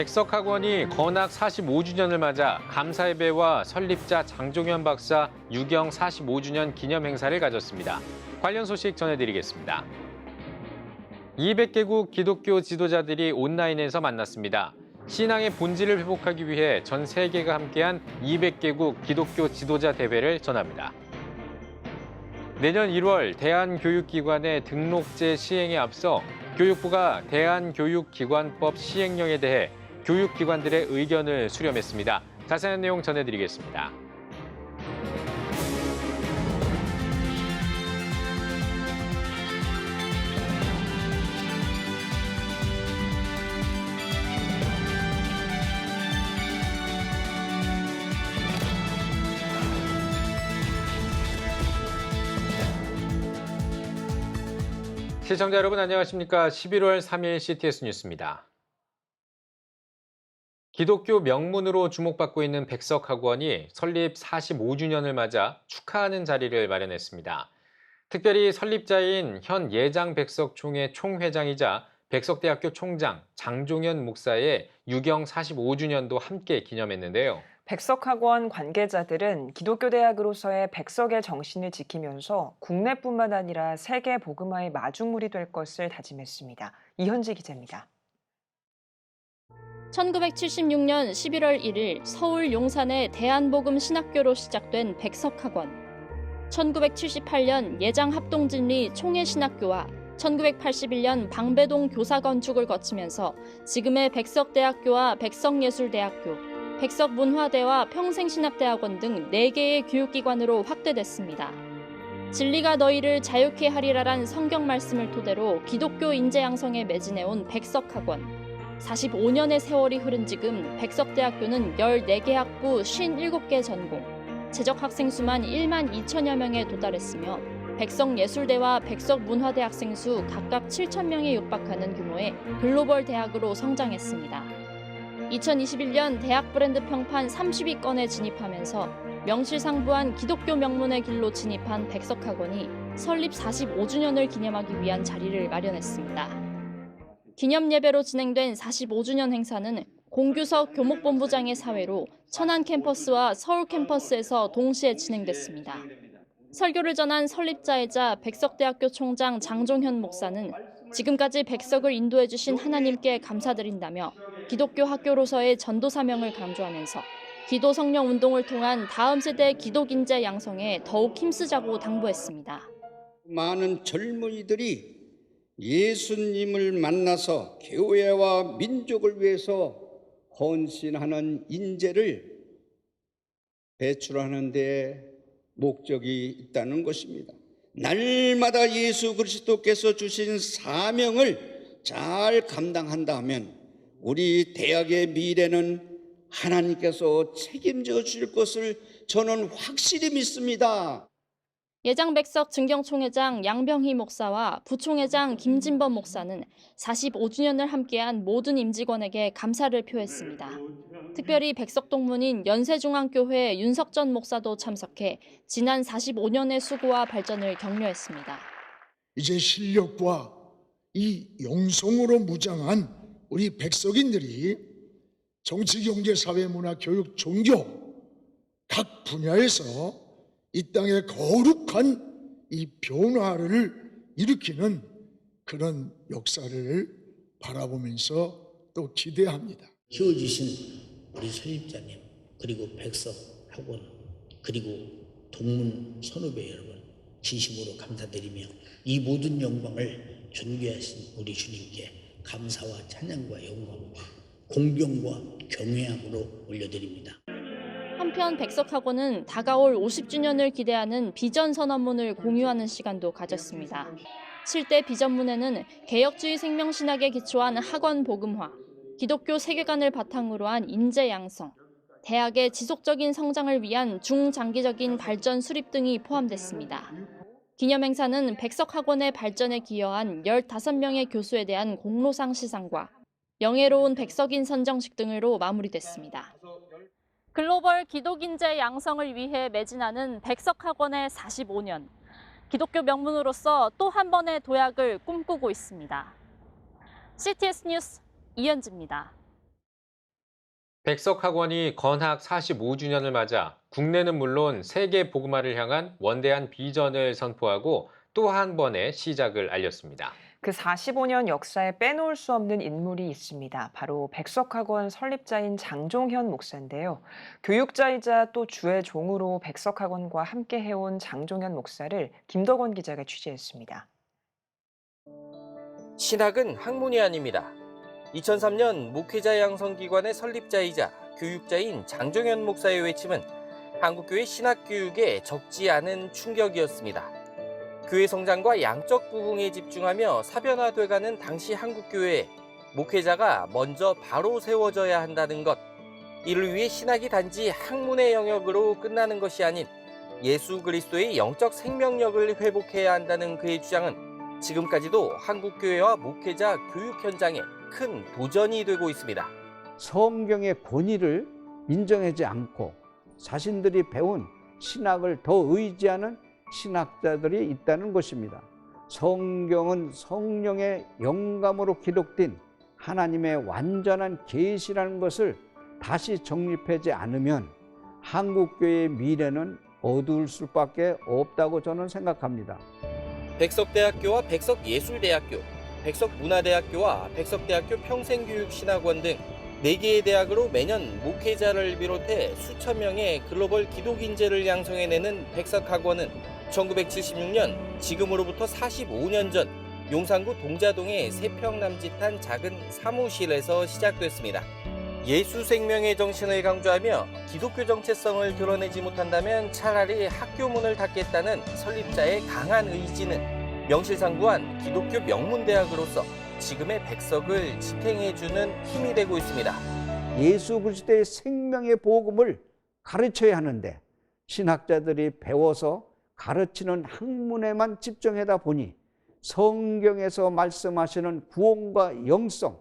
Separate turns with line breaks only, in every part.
백석학원이 건학 45주년을 맞아 감사예배와 설립자 장종현 박사 유경 45주년 기념 행사를 가졌습니다. 관련 소식 전해드리겠습니다. 200개국 기독교 지도자들이 온라인에서 만났습니다. 신앙의 본질을 회복하기 위해 전 세계가 함께한 200개국 기독교 지도자 대회를 전합니다. 내년 1월 대한교육기관의 등록제 시행에 앞서 교육부가 대한교육기관법 시행령에 대해 교육기관들의 의견을 수렴했습니다. 자세한 내용 전해드리겠습니다. 시청자 여러분 안녕하십니까? 11월 3일 CTS 뉴스입니다. 기독교 명문으로 주목받고 있는 백석학원이 설립 45주년을 맞아 축하하는 자리를 마련했습니다. 특별히 설립자인 현 예장 백석총회 총회장이자 백석대학교 총장 장종현 목사의 유경 45주년도 함께 기념했는데요.
백석학원 관계자들은 기독교 대학으로서의 백석의 정신을 지키면서 국내뿐만 아니라 세계 복음화의 마중물이 될 것을 다짐했습니다. 이현지 기자입니다.
1976년 11월 1일 서울 용산의 대한복음신학교로 시작된 백석학원. 1978년 예장합동진리 총회신학교와 1981년 방배동 교사 건축을 거치면서 지금의 백석대학교와 백석예술대학교, 백석문화대와 평생신학대학원 등 4개의 교육기관으로 확대됐습니다. 진리가 너희를 자유케 하리라란 성경 말씀을 토대로 기독교 인재 양성에 매진해온 백석학원. 45년의 세월이 흐른 지금 백석대학교는 14개 학부 57개 전공, 재적 학생 수만 1만 2천여 명에 도달했으며 백석예술대와 백석문화대 학생 수 각각 7천 명에 육박하는 규모의 글로벌 대학으로 성장했습니다. 2021년 대학 브랜드 평판 30위권에 진입하면서 명실상부한 기독교 명문의 길로 진입한 백석학원이 설립 45주년을 기념하기 위한 자리를 마련했습니다. 기념 예배로 진행된 45주년 행사는 공규석 교목본부장의 사회로 천안 캠퍼스와 서울 캠퍼스에서 동시에 진행됐습니다. 설교를 전한 설립자이자 백석대학교 총장 장종현 목사는 지금까지 백석을 인도해 주신 하나님께 감사드린다며 기독교 학교로서의 전도 사명을 강조하면서 기도 성령 운동을 통한 다음 세대 기독 인재 양성에 더욱 힘쓰자고 당부했습니다.
많은 젊은이들이 예수님을 만나서 교회와 민족을 위해서 헌신하는 인재를 배출하는 데 목적이 있다는 것입니다. 날마다 예수 그리스도께서 주신 사명을 잘 감당한다면 우리 대학의 미래는 하나님께서 책임져 주실 것을 저는 확실히 믿습니다.
예장백석 증경총회장 양병희 목사와 부총회장 김진범 목사는 45주년을 함께한 모든 임직원에게 감사를 표했습니다. 특별히 백석동문인 연세중앙교회 윤석전 목사도 참석해 지난 45년의 수고와 발전을 격려했습니다.
이제 실력과 이 영성으로 무장한 우리 백석인들이 정치, 경제, 사회, 문화, 교육, 종교 각 분야에서 이 땅의 거룩한 이 변화를 일으키는 그런 역사를 바라보면서 또 기대합니다.
키워주신 우리 설립자님, 그리고 백석학원, 그리고 동문 선후배 여러분 진심으로 감사드리며 이 모든 영광을 존귀하신 우리 주님께 감사와 찬양과 영광과 공경과 경외함으로 올려드립니다.
한편 백석학원은 다가올 50주년을 기대하는 비전 선언문을 공유하는 시간도 가졌습니다. 7대 비전문에는 개혁주의 생명신학에 기초한 학원 복음화, 기독교 세계관을 바탕으로 한 인재 양성, 대학의 지속적인 성장을 위한 중장기적인 발전 수립 등이 포함됐습니다. 기념행사는 백석학원의 발전에 기여한 15명의 교수에 대한 공로상 시상과 명예로운 백석인 선정식 등으로 마무리됐습니다. 글로벌 기독인재 양성을 위해 매진하는 백석학원의 45년. 기독교 명문으로서 또 한 번의 도약을 꿈꾸고 있습니다. CTS 뉴스 이현지입니다.
백석학원이 건학 45주년을 맞아 국내는 물론 세계 복음화를 향한 원대한 비전을 선포하고 또 한 번의 시작을 알렸습니다.
그 45년 역사에 빼놓을 수 없는 인물이 있습니다. 바로 백석학원 설립자인 장종현 목사인데요. 교육자이자 또 주의 종으로 백석학원과 함께 해온 장종현 목사를 김덕원 기자가 취재했습니다.
신학은 학문이 아닙니다. 2003년 목회자 양성기관의 설립자이자 교육자인 장종현 목사의 외침은 한국교회 신학교육에 적지 않은 충격이었습니다. 교회 성장과 양적 부흥에 집중하며 사변화돼가는 당시 한국교회에 목회자가 먼저 바로 세워져야 한다는 것. 이를 위해 신학이 단지 학문의 영역으로 끝나는 것이 아닌 예수 그리스도의 영적 생명력을 회복해야 한다는 그의 주장은 지금까지도 한국교회와 목회자 교육 현장에 큰 도전이 되고 있습니다.
성경의 권위를 인정하지 않고 자신들이 배운 신학을 더 의지하는 신학자들이 있다는 것입니다. 성경은 성령의 영감으로 기록된 하나님의 완전한 계시라는 것을 다시 정립하지 않으면 한국교회의 미래는 어두울 수밖에 없다고 저는 생각합니다.
백석대학교와 백석예술대학교, 백석문화대학교와 백석대학교 평생교육신학원 등 4개의 대학으로 매년 목회자를 비롯해 수천 명의 글로벌 기독인재를 양성해내는 백석학원은 1976년 지금으로부터 45년 전 용산구 동자동의 3평 남짓한 작은 사무실에서 시작됐습니다. 예수 생명의 정신을 강조하며 기독교 정체성을 드러내지 못한다면 차라리 학교 문을 닫겠다는 설립자의 강한 의지는 명실상부한 기독교 명문대학으로서 지금의 백석을 지탱해주는 힘이 되고 있습니다.
예수 그리스도의 생명의 복음을 가르쳐야 하는데 신학자들이 배워서 가르치는 학문에만 집중하다 보니 성경에서 말씀하시는 구원과 영성,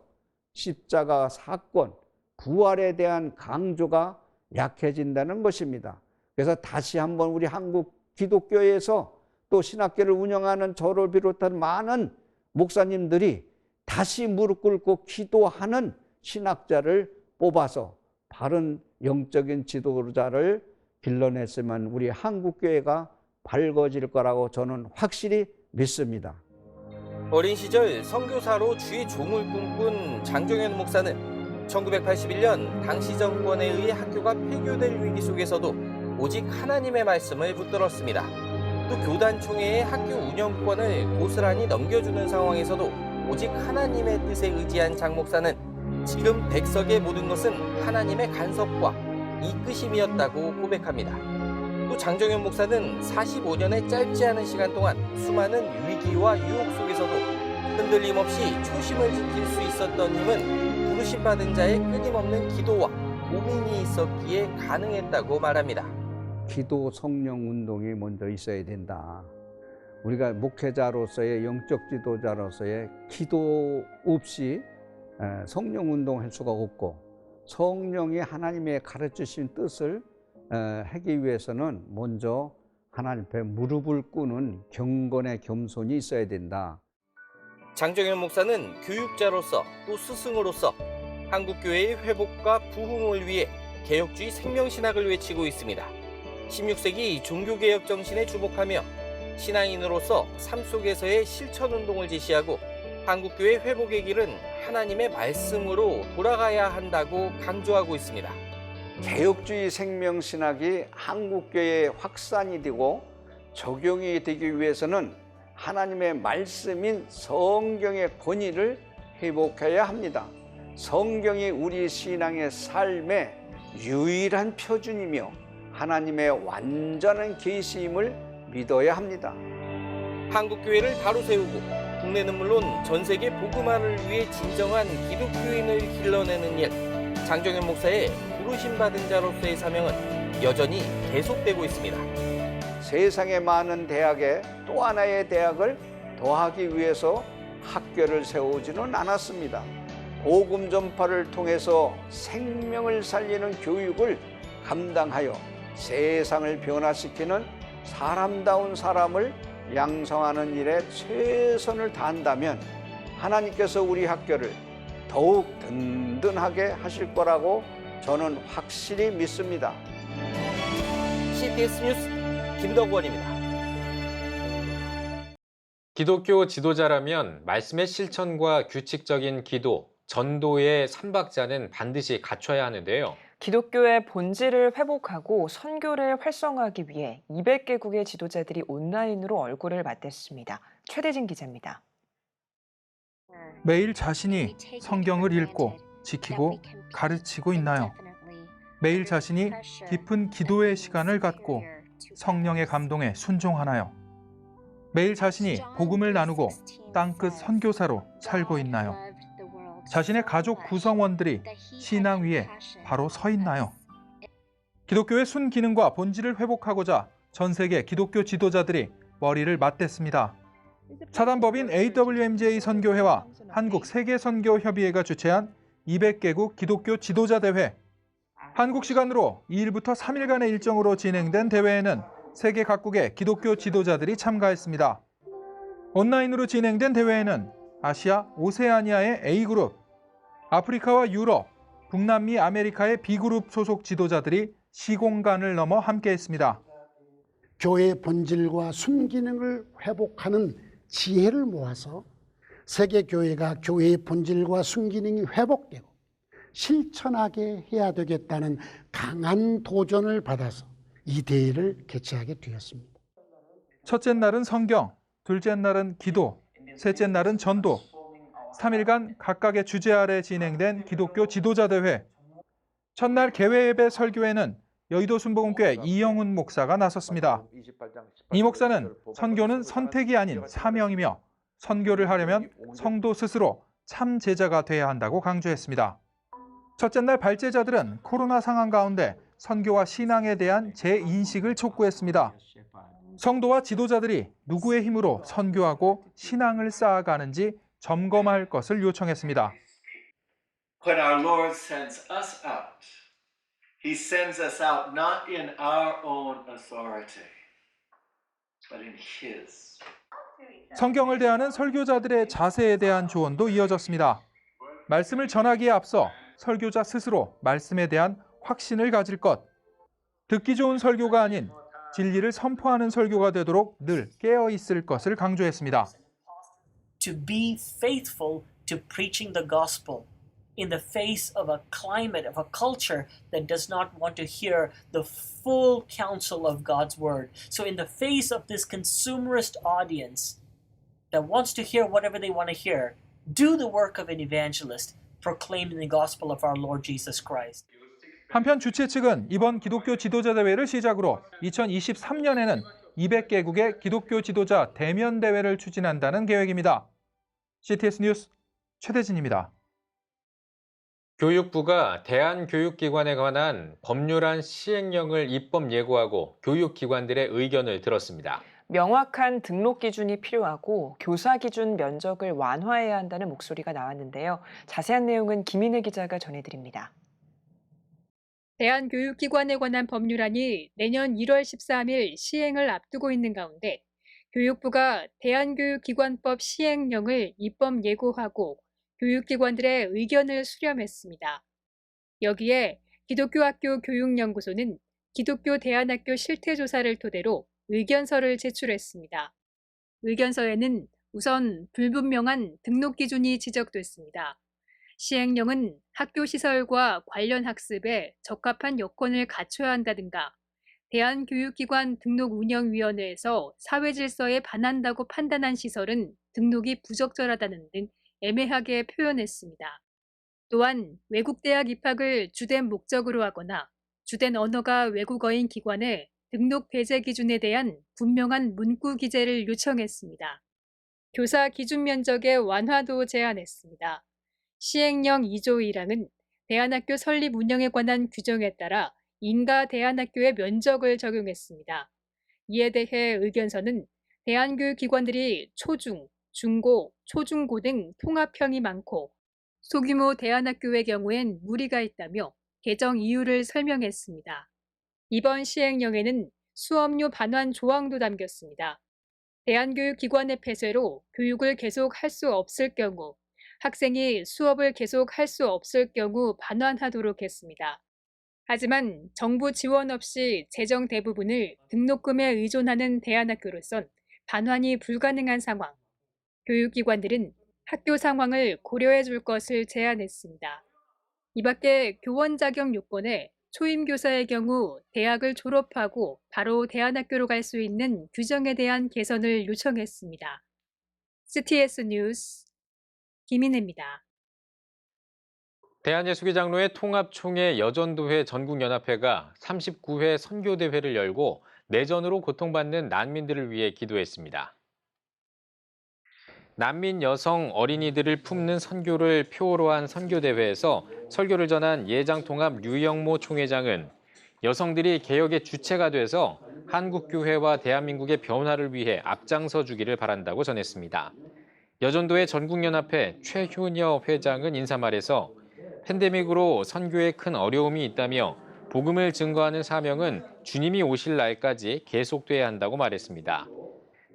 십자가 사건, 부활에 대한 강조가 약해진다는 것입니다. 그래서 다시 한번 우리 한국 기독교에서 또 신학교를 운영하는 저를 비롯한 많은 목사님들이 다시 무릎 꿇고 기도하는 신학자를 뽑아서 바른 영적인 지도자를 길러냈으면 우리 한국교회가 밝아질 거라고 저는 확실히 믿습니다.
어린 시절 선교사로 주의 종을 꿈꾼 장종현 목사는 1981년 당시 정권에 의해 학교가 폐교될 위기 속에서도 오직 하나님의 말씀을 붙들었습니다. 또 교단총회의 학교 운영권을 고스란히 넘겨주는 상황에서도 오직 하나님의 뜻에 의지한 장 목사는 지금 백석의 모든 것은 하나님의 간섭과 이끄심이었다고 고백합니다. 또 장종현 목사는 45년의 짧지 않은 시간 동안 수많은 위기와 유혹 속에서도 흔들림 없이 초심을 지킬 수 있었던 힘은 부르심받은 자의 끊임없는 기도와 고민이 있었기에 가능했다고 말합니다.
기도 성령 운동이 먼저 있어야 된다. 우리가 목회자로서의 영적 지도자로서의 기도 없이 성령 운동할 수가 없고 성령이 하나님의 가르치신 뜻을 하기 위해서는 먼저 하나님 앞에 무릎을 꿇는 경건의 겸손이 있어야 된다.
장종현 목사는 교육자로서 또 스승으로서 한국교회의 회복과 부흥을 위해 개혁주의 생명신학을 외치고 있습니다. 16세기 종교개혁 정신에 주목하며 신앙인으로서 삶 속에서의 실천운동을 제시하고 한국교회 회복의 길은 하나님의 말씀으로 돌아가야 한다고 강조하고 있습니다.
개혁주의 생명신학이 한국교회에 확산이 되고 적용이 되기 위해서는 하나님의 말씀인 성경의 권위를 회복해야 합니다. 성경이 우리 신앙의 삶의 유일한 표준이며 하나님의 완전한 계시임을 믿어야 합니다.
한국교회를 바로 세우고 국내는 물론 전 세계 복음화를 위해 진정한 기독교인을 길러내는 일, 장종현 목사의 부르심받은 자로서의 사명은 여전히 계속되고 있습니다.
세상의 많은 대학에 또 하나의 대학을 더하기 위해서 학교를 세우지는 않았습니다. 복음 전파를 통해서 생명을 살리는 교육을 감당하여 세상을 변화시키는 사람다운 사람을 양성하는 일에 최선을 다한다면 하나님께서 우리 학교를 더욱 든든하게 하실 거라고 저는 확실히 믿습니다.
CTS 뉴스 김덕원입니다.
기독교 지도자라면 말씀의 실천과 규칙적인 기도, 전도의 삼박자는 반드시 갖춰야 하는데요.
기독교의 본질을 회복하고 선교를 활성화하기 위해 200개국의 지도자들이 온라인으로 얼굴을 맞댔습니다. 최대진 기자입니다.
매일 자신이 성경을 읽고 지키고 가르치고 있나요? 매일 자신이 깊은 기도의 시간을 갖고 성령의 감동에 순종하나요? 매일 자신이 복음을 나누고 땅끝 선교사로 살고 있나요? 자신의 가족 구성원들이 신앙 위에 바로 서 있나요? 기독교의 순기능과 본질을 회복하고자 전 세계 기독교 지도자들이 머리를 맞댔습니다. 사단법인 AWMJ 선교회와 한국 세계선교협의회가 주최한 200개국 기독교 지도자 대회. 한국 시간으로 2일부터 3일간의 일정으로 진행된 대회에는 세계 각국의 기독교 지도자들이 참가했습니다. 온라인으로 진행된 대회에는 아시아, 오세아니아의 A그룹, 아프리카와 유럽, 북남미 아메리카의 B그룹 소속 지도자들이 시공간을 넘어 함께했습니다.
교회의 본질과 순기능을 회복하는 지혜를 모아서 세계 교회가 교회의 본질과 순기능이 회복되고 실천하게 해야 되겠다는 강한 도전을 받아서 이 대회를 개최하게 되었습니다.
첫째 날은 성경, 둘째 날은 기도, 셋째 날은 전도. 3일간 각각의 주제 아래 진행된 기독교 지도자 대회. 첫날 개회 예배 설교에는 여의도 순복음교회 이영훈 목사가 나섰습니다. 이 목사는 선교는 선택이 아닌 사명이며 선교를 하려면 성도 스스로 참 제자가 돼야 한다고 강조했습니다. 첫째 날 발제자들은 코로나 상황 가운데 선교와 신앙에 대한 재인식을 촉구했습니다. 성도와 지도자들이 누구의 힘으로 선교하고 신앙을 쌓아가는지 점검할 것을 요청했습니다.
When our Lord sends us out, He sends us out not in our own authority, but in His.
성경을 대하는 설교자들의 자세에 대한 조언도 이어졌습니다. 말씀을 전하기에 앞서 설교자 스스로 말씀에 대한 확신을 가질 것, 듣기 좋은 설교가 아닌 진리를 선포하는 설교가 되도록 늘 깨어 있을 것을 강조했습니다.
To be faithful to preaching the gospel in the face of a climate, of a culture that does not want to hear the full counsel of God's word. So in the face of this consumerist audience that wants to hear whatever they want to hear, do the work of an evangelist, proclaiming the gospel of our Lord Jesus Christ.
한편 주최 측은 이번 기독교 지도자 대회를 시작으로 2023년에는 200개국의 기독교 지도자 대면 대회를 추진한다는 계획입니다. CTS 뉴스 최대진입니다.
교육부가 대한교육기관에 관한 법률안 시행령을 입법 예고하고 교육기관들의 의견을 들었습니다.
명확한 등록 기준이 필요하고 교사 기준 면적을 완화해야 한다는 목소리가 나왔는데요. 자세한 내용은 김인혜 기자가 전해드립니다.
대한교육기관에 관한 법률안이 내년 1월 13일 시행을 앞두고 있는 가운데 교육부가 대한교육기관법 시행령을 입법 예고하고 교육기관들의 의견을 수렴했습니다. 여기에 기독교학교 교육연구소는 기독교 대안학교 실태조사를 토대로 의견서를 제출했습니다. 의견서에는 우선 불분명한 등록 기준이 지적됐습니다. 시행령은 학교 시설과 관련 학습에 적합한 여건을 갖춰야 한다든가 대한교육기관 등록운영위원회에서 사회질서에 반한다고 판단한 시설은 등록이 부적절하다는 등 애매하게 표현했습니다. 또한 외국대학 입학을 주된 목적으로 하거나 주된 언어가 외국어인 기관에 등록 배제 기준에 대한 분명한 문구 기재를 요청했습니다. 교사 기준 면적의 완화도 제안했습니다. 시행령 2조 1항은 대안학교 설립 운영에 관한 규정에 따라 인가 대안학교의 면적을 적용했습니다. 이에 대해 의견서는 대한교육기관들이 초중, 중고, 초중고 등 통합형이 많고 소규모 대안학교의 경우엔 무리가 있다며 개정 이유를 설명했습니다. 이번 시행령에는 수업료 반환 조항도 담겼습니다. 대한교육기관의 폐쇄로 교육을 계속 할 수 없을 경우 학생이 수업을 계속 할 수 없을 경우 반환하도록 했습니다. 하지만 정부 지원 없이 재정 대부분을 등록금에 의존하는 대안학교로선 반환이 불가능한 상황. 교육기관들은 학교 상황을 고려해 줄 것을 제안했습니다. 이 밖에 교원 자격 요건에 초임교사의 경우 대학을 졸업하고 바로 대안학교로 갈 수 있는 규정에 대한 개선을 요청했습니다. CTS 뉴스 김인혜입니다.
대한예수교장로회 통합총회 여전도회 전국연합회가 39회 선교대회를 열고 내전으로 고통받는 난민들을 위해 기도했습니다. 난민 여성 어린이들을 품는 선교를 표어로 한 선교대회에서 설교를 전한 예장통합 류영모 총회장은 여성들이 개혁의 주체가 돼서 한국교회와 대한민국의 변화를 위해 앞장서 주기를 바란다고 전했습니다. 여전도회 전국연합회 최효녀 회장은 인사말에서 팬데믹으로 선교에 큰 어려움이 있다며 복음을 증거하는 사명은 주님이 오실 날까지 계속돼야 한다고 말했습니다.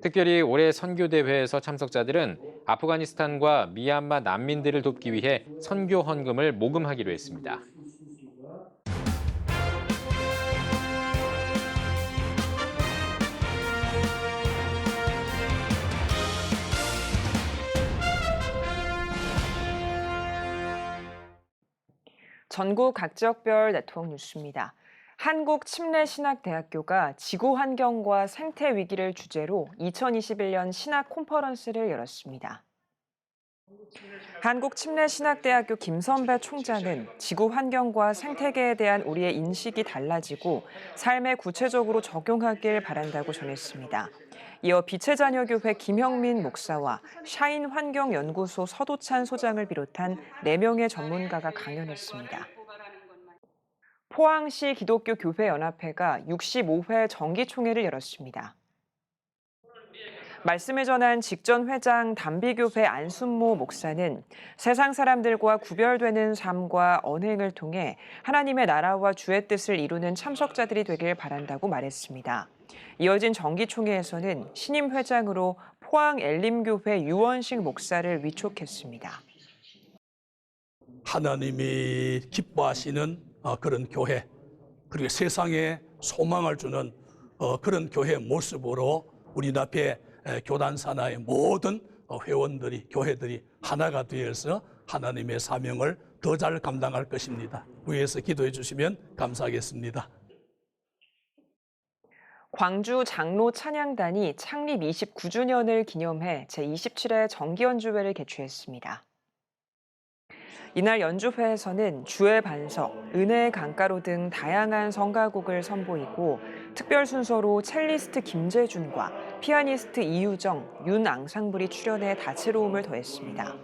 특별히 올해 선교대회에서 참석자들은 아프가니스탄과 미얀마 난민들을 돕기 위해 선교 헌금을 모금하기로 했습니다.
전국 각지역별 네트워크 뉴스입니다. 한국침례신학대학교가 지구환경과 생태위기를 주제로 2021년 신학 콘퍼런스를 열었습니다. 한국침례신학대학교 김선배 총장은 지구환경과 생태계에 대한 우리의 인식이 달라지고 삶에 구체적으로 적용하길 바란다고 전했습니다. 이어 빛의 자녀교회 김형민 목사와 샤인환경연구소 서도찬 소장을 비롯한 4명의 전문가가 강연했습니다. 포항시 기독교 교회연합회가 65회 정기총회를 열었습니다. 말씀을 전한 직전 회장 담비교회 안순모 목사는 세상 사람들과 구별되는 삶과 언행을 통해 하나님의 나라와 주의 뜻을 이루는 참석자들이 되길 바란다고 말했습니다. 이어진 정기총회에서는 신임 회장으로 포항 엘림교회 유원식 목사를 위촉했습니다.
하나님이 기뻐하시는 그런 교회, 그리고 세상에 소망을 주는 그런 교회 모습으로 우리 앞에 교단 산하의 모든 회원들이, 교회들이 하나가 되어서 하나님의 사명을 더 잘 감당할 것입니다. 위에서 기도해 주시면 감사하겠습니다.
광주 장로 찬양단이 창립 29주년을 기념해 제27회 정기연주회를 개최했습니다. 이날 연주회에서는 주의 반석, 은혜의 강가로 등 다양한 성가곡을 선보이고 특별 순서로 첼리스트 김재준과 피아니스트 이유정, 윤앙상블이 출연해 다채로움을 더했습니다.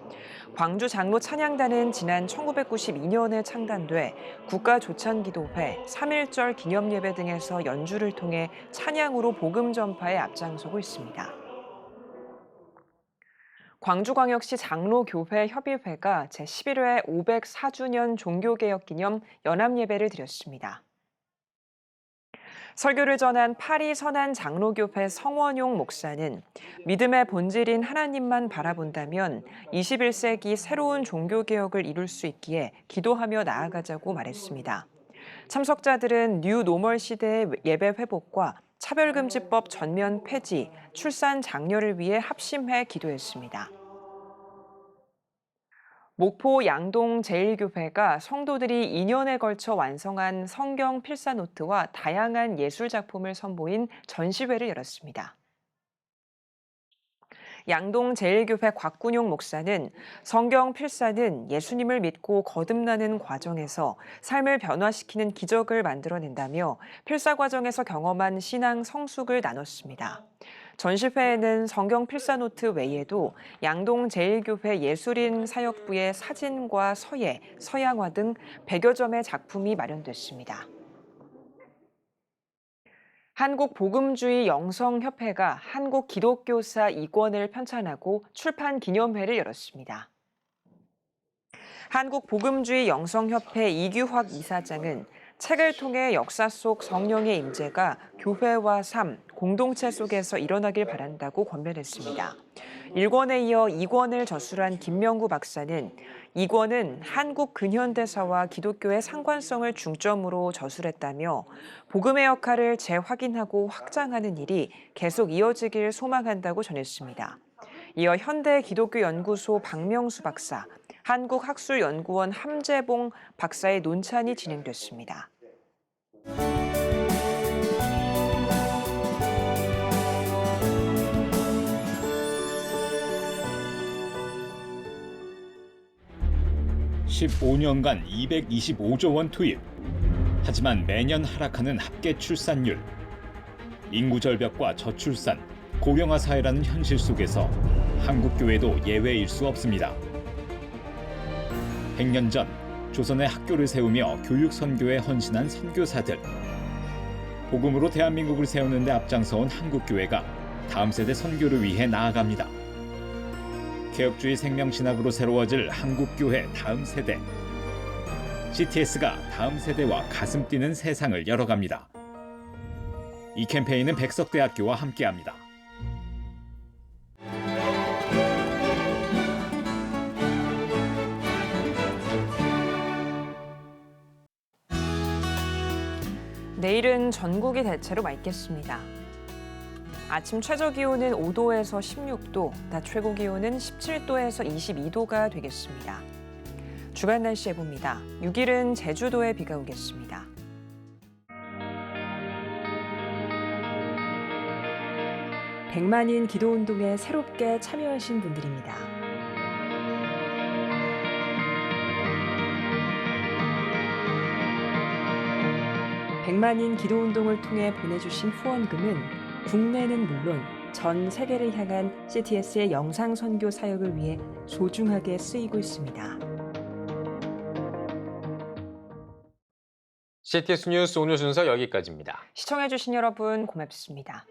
광주 장로 찬양단은 지난 1992년에 창단돼 국가조찬기도회, 3.1절 기념예배 등에서 연주를 통해 찬양으로 복음 전파에 앞장서고 있습니다. 광주광역시 장로교회 협의회가 제11회 504주년 종교개혁 기념 연합예배를 드렸습니다. 설교를 전한 파리 선안 장로교회 성원용 목사는 믿음의 본질인 하나님만 바라본다면 21세기 새로운 종교개혁을 이룰 수 있기에 기도하며 나아가자고 말했습니다. 참석자들은 뉴 노멀 시대의 예배 회복과 차별금지법 전면 폐지, 출산 장려를 위해 합심해 기도했습니다. 목포 양동 제1교회가 성도들이 2년에 걸쳐 완성한 성경 필사노트와 다양한 예술작품을 선보인 전시회를 열었습니다. 양동 제1교회 곽군용 목사는 성경 필사는 예수님을 믿고 거듭나는 과정에서 삶을 변화시키는 기적을 만들어낸다며 필사 과정에서 경험한 신앙 성숙을 나눴습니다. 전시회에는 성경 필사노트 외에도 양동 제1교회 예술인 사역부의 사진과 서예, 서양화 등 100여 점의 작품이 마련됐습니다. 한국복음주의 영성협회가 한국기독교사 이권을 편찬하고 출판 기념회를 열었습니다. 한국복음주의 영성협회 이규학 이사장은 책을 통해 역사 속 성령의 임재가 교회와 삶, 공동체 속에서 일어나길 바란다고 권면했습니다. 1권에 이어 2권을 저술한 김명구 박사는 2권은 한국 근현대사와 기독교의 상관성을 중점으로 저술했다며 복음의 역할을 재확인하고 확장하는 일이 계속 이어지길 소망한다고 전했습니다. 이어 현대기독교연구소 박명수 박사, 한국학술연구원 함재봉 박사의 논찬이 진행됐습니다.
(15년간) 225조 원 투입. 하지만 매년 하락하는 합계 출산율. 인구 절벽과 저출산, 고령화 사회라는 현실 속에서 한국 교회도 예외일 수 없습니다. 100년 전 조선의 학교를 세우며 교육 선교에 헌신한 선교사들. 복음으로 대한민국을 세우는 데 앞장서온 한국 교회가 다음 세대 선교를 위해 나아갑니다. 개혁주의 생명신학으로 새로워질 한국교회 다음 세대. CTS가 다음 세대와 가슴 뛰는 세상을 열어갑니다. 이 캠페인은 백석대학교와 함께합니다.
내일은 전국이 대체로 맑겠습니다. 아침 최저기온은 5도에서 16도, 낮 최고기온은 17도에서 22도가 되겠습니다. 주간 날씨 해봅니다. 6일은 제주도에 비가 오겠습니다. 백만인 기도운동에 새롭게 참여하신 분들입니다. 백만인 기도운동을 통해 보내주신 후원금은 국내는 물론 전 세계를 향한 CTS의 영상 선교 사역을 위해 소중하게 쓰이고 있습니다.
CTS 뉴스 오늘 순서 여기까지입니다.
시청해주신 여러분 고맙습니다.